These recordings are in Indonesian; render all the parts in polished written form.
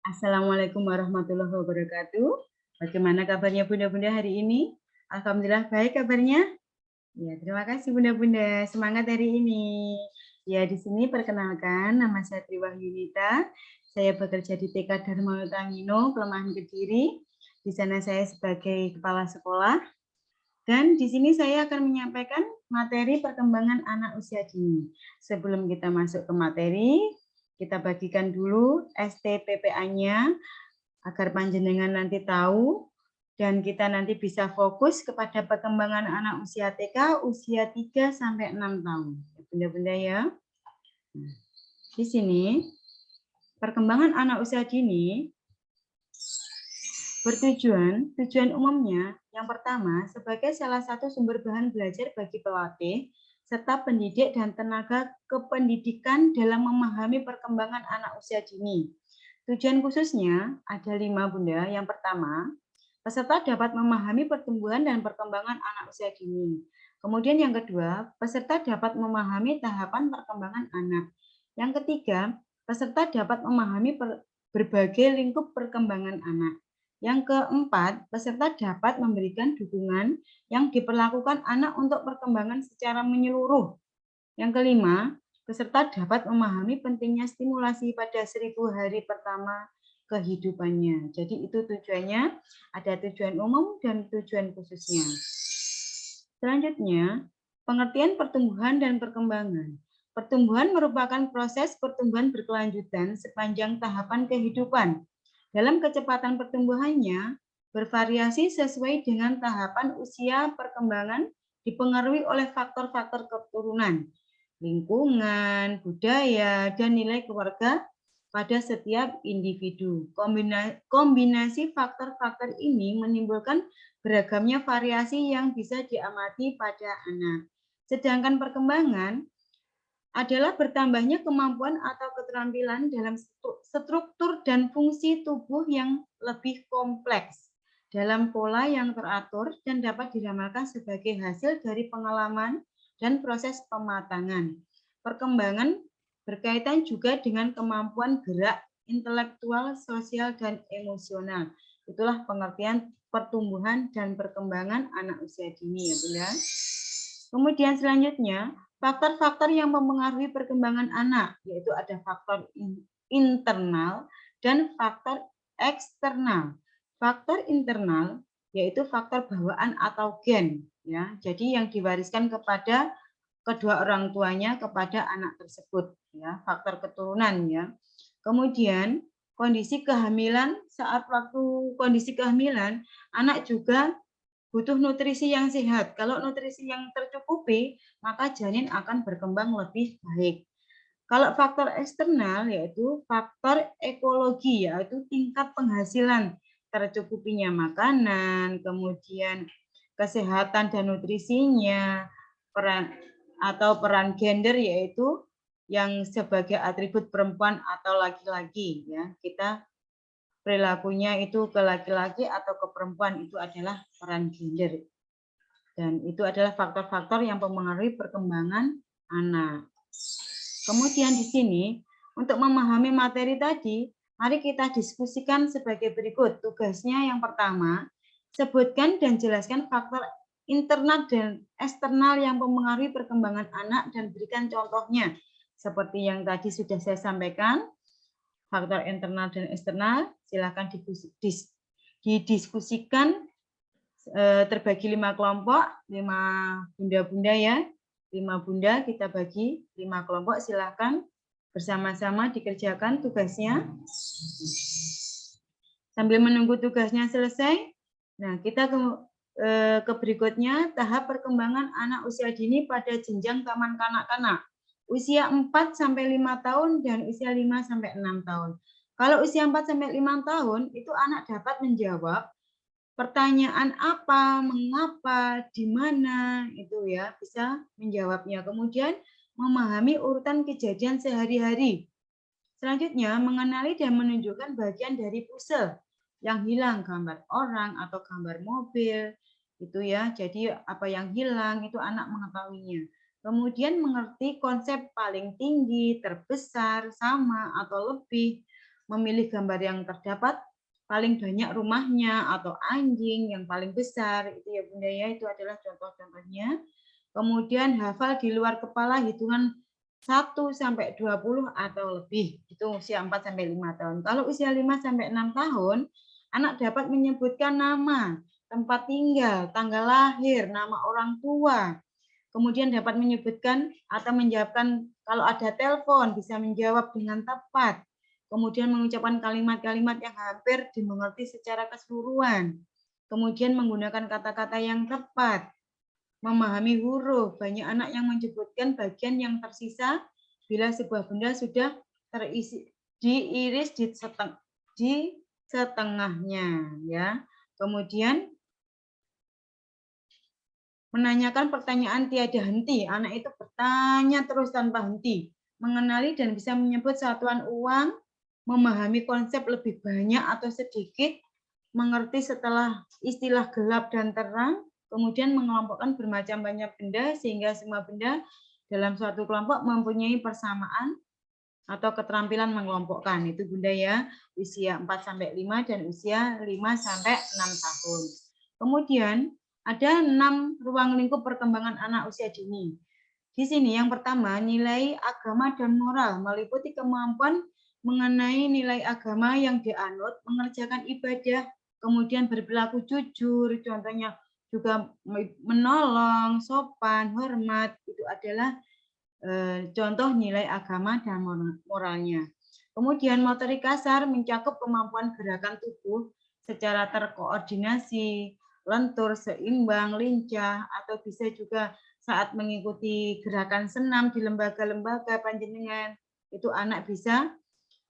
Assalamualaikum warahmatullahi wabarakatuh. Bagaimana kabarnya Bunda-Bunda hari ini? Alhamdulillah baik kabarnya. Ya, terima kasih Bunda-Bunda. Semangat hari ini. Ya, di sini perkenalkan nama saya Triwahyunita. Saya bekerja di TK Dharma Utangino, Kelemahan Kediri. Di sana saya sebagai kepala sekolah. Dan di sini saya akan menyampaikan materi perkembangan anak usia dini. Sebelum kita masuk ke materi, kita bagikan dulu STPPA-nya agar panjenengan nanti tahu dan kita nanti bisa fokus kepada perkembangan anak usia TK usia 3 sampai 6 tahun. Bunda-bunda ya. Di sini perkembangan anak usia dini tujuan umumnya yang pertama sebagai salah satu sumber bahan belajar bagi pelatih serta pendidik dan tenaga kependidikan dalam memahami perkembangan anak usia dini. Tujuan khususnya ada 5 Bunda. Yang pertama, peserta dapat memahami pertumbuhan dan perkembangan anak usia dini. Kemudian yang kedua, peserta dapat memahami tahapan perkembangan anak. Yang ketiga, peserta dapat memahami berbagai lingkup perkembangan anak. Yang keempat, peserta dapat memberikan dukungan yang diperlakukan anak untuk perkembangan secara menyeluruh. Yang kelima, peserta dapat memahami pentingnya stimulasi pada 1000 hari pertama kehidupannya. Jadi itu tujuannya, ada tujuan umum dan tujuan khususnya. Selanjutnya, pengertian pertumbuhan dan perkembangan. Pertumbuhan merupakan proses pertumbuhan berkelanjutan sepanjang tahapan kehidupan. Dalam kecepatan pertumbuhannya, bervariasi sesuai dengan tahapan usia perkembangan dipengaruhi oleh faktor-faktor keturunan, lingkungan, budaya, dan nilai keluarga pada setiap individu. Kombinasi faktor-faktor ini menimbulkan beragamnya variasi yang bisa diamati pada anak. Sedangkan perkembangan adalah bertambahnya kemampuan atau keterampilan dalam struktur dan fungsi tubuh yang lebih kompleks dalam pola yang teratur dan dapat diramalkan sebagai hasil dari pengalaman dan proses pematangan. Perkembangan berkaitan juga dengan kemampuan gerak, intelektual, sosial, dan emosional. Itulah pengertian pertumbuhan dan perkembangan anak usia dini ya Bunda. Kemudian selanjutnya, faktor-faktor yang mempengaruhi perkembangan anak, yaitu ada faktor internal dan faktor eksternal. Faktor internal yaitu faktor bawaan atau gen, ya. Jadi yang diwariskan kepada kedua orang tuanya kepada anak tersebut, ya. Faktor keturunan, ya. Kemudian kondisi kehamilan, saat waktu kondisi kehamilan, anak juga butuh nutrisi yang sehat. Kalau nutrisi yang tercukupi, maka janin akan berkembang lebih baik. Kalau faktor eksternal yaitu faktor ekologi, yaitu tingkat penghasilan, tercukupinya makanan, kemudian kesehatan dan nutrisinya, peran gender yaitu yang sebagai atribut perempuan atau laki-laki, ya. Kita perilakunya itu ke laki-laki atau ke perempuan, itu adalah peran gender. Dan itu adalah faktor-faktor yang mempengaruhi perkembangan anak. Kemudian di sini, untuk memahami materi tadi, mari kita diskusikan sebagai berikut. Tugasnya yang pertama, sebutkan dan jelaskan faktor internal dan eksternal yang mempengaruhi perkembangan anak dan berikan contohnya. Seperti yang tadi sudah saya sampaikan, faktor internal dan eksternal, silakan didiskusikan, terbagi 5 kelompok, 5 bunda-bunda ya, 5 bunda kita bagi 5 kelompok, silakan bersama-sama dikerjakan tugasnya. Sambil menunggu tugasnya selesai, nah kita ke berikutnya, tahap perkembangan anak usia dini pada jenjang taman kanak-kanak. Usia 4 sampai 5 tahun dan usia 5 sampai 6 tahun. Kalau usia 4 sampai 5 tahun itu anak dapat menjawab pertanyaan apa, mengapa, di mana, itu ya, bisa menjawabnya. Kemudian memahami urutan kejadian sehari-hari. Selanjutnya mengenali dan menunjukkan bagian dari puzzle yang hilang, gambar orang atau gambar mobil, itu ya. Jadi apa yang hilang itu anak mengetahuinya. Kemudian mengerti konsep paling tinggi, terbesar, sama, atau lebih. memilih gambar yang terdapat paling banyak rumahnya atau anjing yang paling besar, itu ya Bunda ya, itu adalah contoh-contohnya. Kemudian hafal di luar kepala hitungan 1 sampai 20 atau lebih, itu usia 4 sampai 5 tahun. Kalau usia 5 sampai 6 tahun, anak dapat menyebutkan nama, tempat tinggal, tanggal lahir, nama orang tua. Kemudian dapat menyebutkan atau menjawabkan kalau ada telepon, bisa menjawab dengan tepat. Kemudian mengucapkan kalimat-kalimat yang hampir dimengerti secara keseluruhan. Kemudian menggunakan kata-kata yang tepat. Memahami huruf. Banyak anak yang menyebutkan bagian yang tersisa bila sebuah benda sudah terisi, diiris di setengahnya. Ya. Kemudian menanyakan pertanyaan tiada henti. Anak itu bertanya terus tanpa henti. Mengenali dan bisa menyebut satuan uang, memahami konsep lebih banyak atau sedikit, mengerti setelah istilah gelap dan terang, kemudian mengelompokkan bermacam banyak benda sehingga semua benda dalam suatu kelompok mempunyai persamaan atau keterampilan mengelompokkan. Itu Bunda ya, usia 4 sampai 5 dan usia 5 sampai 6 tahun. Kemudian ada 6 ruang lingkup perkembangan anak usia dini. Di sini yang pertama, nilai agama dan moral meliputi kemampuan mengenai nilai agama yang dianut, mengerjakan ibadah, kemudian berperilaku jujur, contohnya juga menolong, sopan, hormat, itu adalah contoh nilai agama dan moralnya. Kemudian motorik kasar mencakup kemampuan gerakan tubuh secara terkoordinasi, lentur, seimbang, lincah, atau bisa juga saat mengikuti gerakan senam di lembaga-lembaga panjenengan, itu anak bisa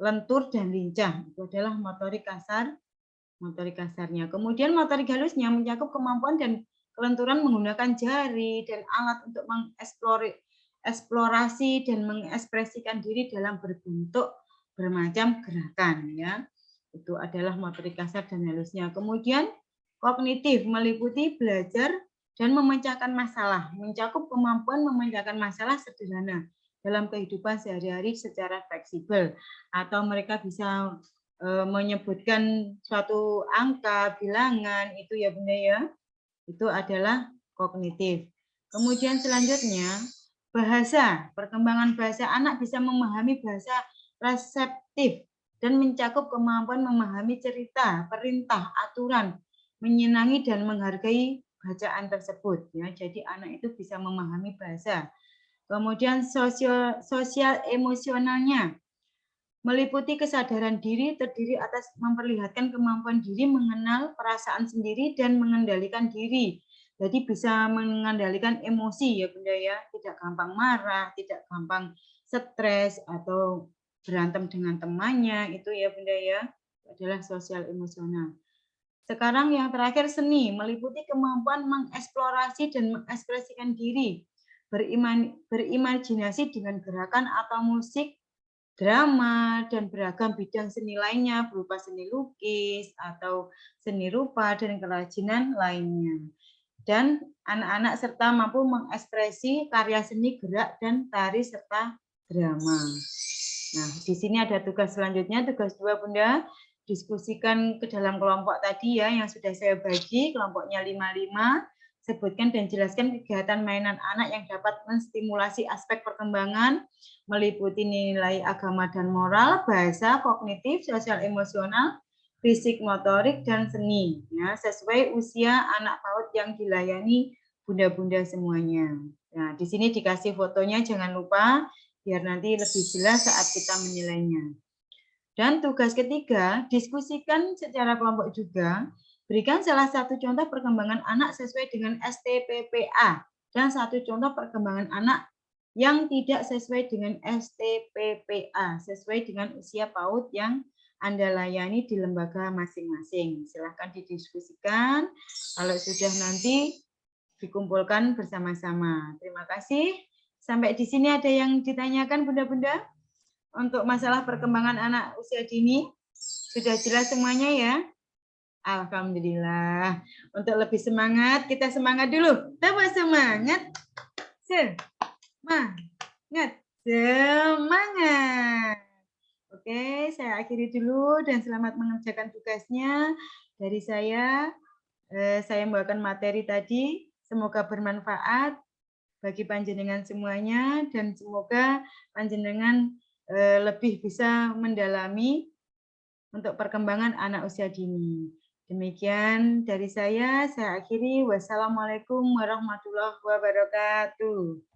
lentur dan lincah. Itu adalah motorik kasar, motorik kasarnya. Kemudian motorik halusnya mencakup kemampuan dan kelenturan menggunakan jari dan alat untuk mengeksplorasi dan mengekspresikan diri dalam berbentuk bermacam gerakan, ya. Itu adalah motorik kasar dan halusnya. Kemudian kognitif meliputi belajar dan memecahkan masalah, mencakup kemampuan memecahkan masalah sederhana dalam kehidupan sehari-hari secara fleksibel, atau mereka bisa menyebutkan suatu angka, bilangan, itu ya Bunda ya, itu adalah kognitif. Kemudian selanjutnya, bahasa, perkembangan bahasa anak bisa memahami bahasa reseptif dan mencakup kemampuan memahami cerita, perintah, aturan, menyenangi dan menghargai bacaan tersebut. Ya, jadi anak itu bisa memahami bahasa. Kemudian sosial emosionalnya meliputi kesadaran diri terdiri atas memperlihatkan kemampuan diri mengenal perasaan sendiri dan mengendalikan diri. Jadi bisa mengendalikan emosi ya Bunda ya, tidak gampang marah, tidak gampang stres atau berantem dengan temannya, itu ya Bunda ya, adalah sosial emosional. Sekarang yang terakhir seni, meliputi kemampuan mengeksplorasi dan mengekspresikan diri, berimajinasi dengan gerakan atau musik, drama, dan beragam bidang seni lainnya berupa seni lukis atau seni rupa dan kerajinan lainnya. Dan anak-anak serta mampu mengekspresi karya seni, gerak, dan tari serta drama. Nah, di sini ada tugas selanjutnya, tugas 2 Bunda, diskusikan ke dalam kelompok tadi ya yang sudah saya bagi, kelompoknya 5-5. Sebutkan dan jelaskan kegiatan mainan anak yang dapat menstimulasi aspek perkembangan, meliputi nilai agama dan moral, bahasa, kognitif, sosial emosional, fisik, motorik, dan seni. Ya, sesuai usia anak PAUD yang dilayani bunda-bunda semuanya. Nah, di sini dikasih fotonya, jangan lupa, biar nanti lebih jelas saat kita menilainya. Dan tugas ketiga, diskusikan secara kelompok juga. Berikan salah satu contoh perkembangan anak sesuai dengan STPPA dan satu contoh perkembangan anak yang tidak sesuai dengan STPPA, sesuai dengan usia PAUD yang Anda layani di lembaga masing-masing. Silahkan didiskusikan. Kalau sudah nanti dikumpulkan bersama-sama. Terima kasih. Sampai di sini ada yang ditanyakan Bunda-bunda? Untuk masalah perkembangan anak usia dini, sudah jelas semuanya ya? Alhamdulillah. Untuk lebih semangat, kita semangat dulu. Tambah semangat. Semangat. Semangat. Oke, saya akhiri dulu dan selamat mengerjakan tugasnya. Dari saya membawakan materi tadi. Semoga bermanfaat bagi panjenengan semuanya dan semoga panjenengan lebih bisa mendalami untuk perkembangan anak usia dini. Demikian dari saya akhiri. Wassalamualaikum warahmatullahi wabarakatuh.